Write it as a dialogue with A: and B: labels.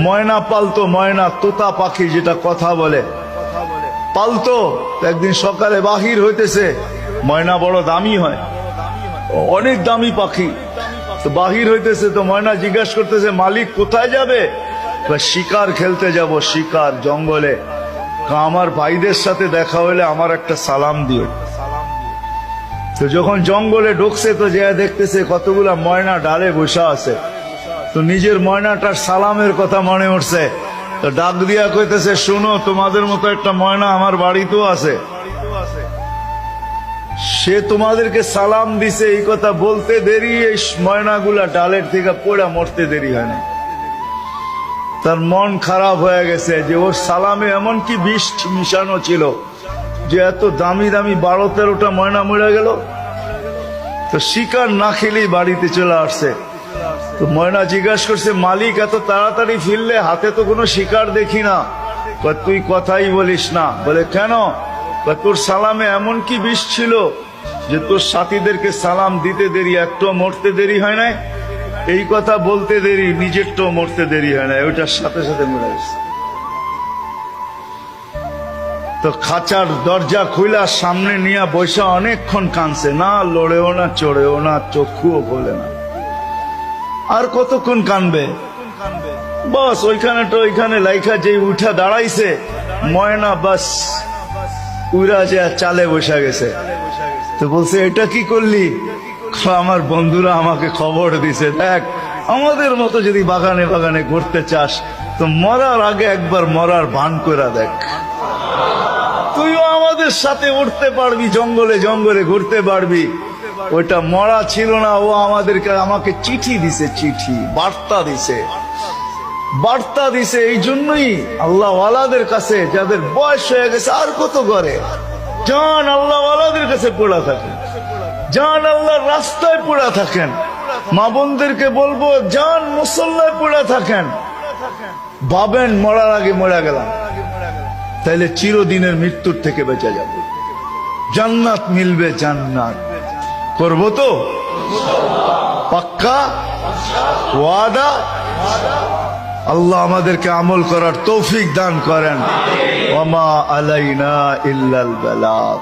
A: ময়না পালতো, ময়না তোতা পাখি যেটা কথা বলে পালতো। একদিন সকালে বাহির হইতেছে, ময়না বড় দামি হয়, অনেক দামি পাখি। তো বাহির হইতেছে, তো ময়না জিজ্ঞাসা করতেছে মালিক কোথায় যাবে? শিকার খেলতে যাব, শিকার জঙ্গলে। আমার ভাইদের সাথে দেখা হলে আমার একটা সালাম দিও। তো যখন জঙ্গলে ঢুকছে তো যে দেখতেছে কতগুলা ময়না ডালে বসা আছে, তো নিজের ময়নাটার সালামের কথা মনে উঠছে। তো ডাক দিয়া কইতেছে, শুনো, তোমাদের মতো একটা ময়না আমার বাড়িতেও আছে, সে তোমাদেরকে সালাম দিছে। এই কথা বলতে দেরি এই ময়নাগুলা ডালের থেকে পড়া মরতে দেরি হয় না। তার মন খারাপ হয়ে গেছে যে ওর সালামে এমন কি বিষ মিশানো ছিল যে এত দামি দামি 12-13টা ময়না মরে গেল। তো শিকার না খেলেই বাড়িতে চলে আসছে। তো ময়না জিজ্ঞাসা করছে, মালিক এত তাড়াতাড়ি ফিরলে, হাতে তো কোনো শিকার দেখি না। তুই কথাই বলিস না। বলে কেন? তোর সালামে এমন কি বিষ ছিল যে তোর সাথীদেরকে সালাম দিতে দেরি, একটু মরতে দেরি হয় না। এই কথা বলতে দেরি, নিজেরটা মরতে দেরি হয় না, ওইটার সাথে সাথে মরে গেছে। তো খাঁচার দরজা খুইলা সামনে নিয়ে বৈশা অনেকক্ষণ কাঁদছে, না লড়েও না, চড়েও না, চক্ষুও খোলে না। আর কতক্ষণ কানবে? বস ওইখানে লাইখা যে উঠা দাঁড়াইছে ময়না, বাস উড়া যে চালে বসা গেছে। তো বলছে, এটা কি করলি? আমার বন্ধুরা আমাকে খবর দিছে, দেখ আমাদের মতো যদি বাগানে বাগানে ঘুরতে চাস তো মরার আগে একবার মরার ভান করে দেখ, তুইও আমাদের সাথে উঠতে পারবি, জঙ্গলে জঙ্গলে ঘুরতে পারবি। ওইটা মরা ছিল না, ও আমাকে চিঠি দিছে, চিঠি বার্তা দিছে। এই জন্যই আল্লাহ ওয়ালাদের কাছে, যাদের বয়স হয়ে গেছে আর কত করে, জান আল্লাহ ওয়ালাদের কাছে পড়া থাকেন, জান আল্লাহর রাস্তায় পড়া থাকেন। মা বোনদেরকে বলবো, জান মুসল্লায় পড়া থাকেন। ভাবেন মরার আগে মরা গেলাম, তাইলে চিরদিনের মৃত্যুর থেকে বেঁচে যাব, জান্নাত মিলবে। জান্নাত করবো তো পাক্কা ওয়াদা? আল্লাহ আমাদেরকে আমল করার তৌফিক দান করেন। ওয়া মা আলাইনা ইল্লাল বালাগ।